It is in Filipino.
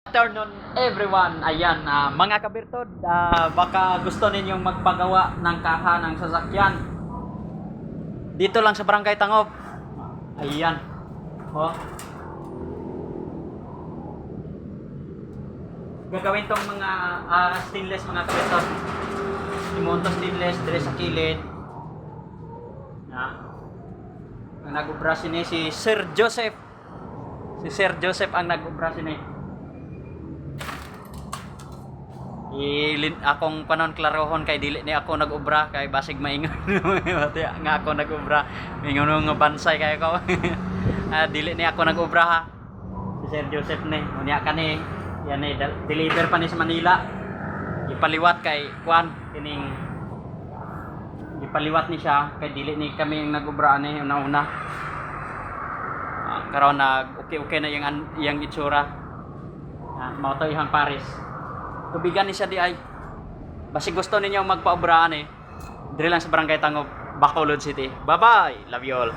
Afternoon everyone. Ayan, mga kabirtod, baka gusto ninyong magpagawa ng kaha ng sasakyan. Dito lang sa Barangay Tangob. Ayan. Oh. Gagawin tong mga stainless mga kabirtod. Imonto stainless dire sa kilid. Ang nag-ubra sini si Sir Joseph. Si Sir Joseph ang nag-ubra sini. Akong panon klarohon kay dili ni ako nag-ubra kay basig maingon nga ako nag-ubra mingon nga bansay kay ko. Dili ni ako nag-ubra ha. Si Sir Joseph ni unya kani yan ni deliver pa ni sa Manila. Ipaliwat kay kuan kining ipaliwat ni siya kay dili ni kami ang nag-ubra ni una-una. Karon nag okay na yang itsura. Mao to ihang Paris. Tubigan ni siya di ay. Basi gusto ninyo magpa-obraan dire lang sa Barangay Tangob, Bacolod City. Bye-bye. Love you all.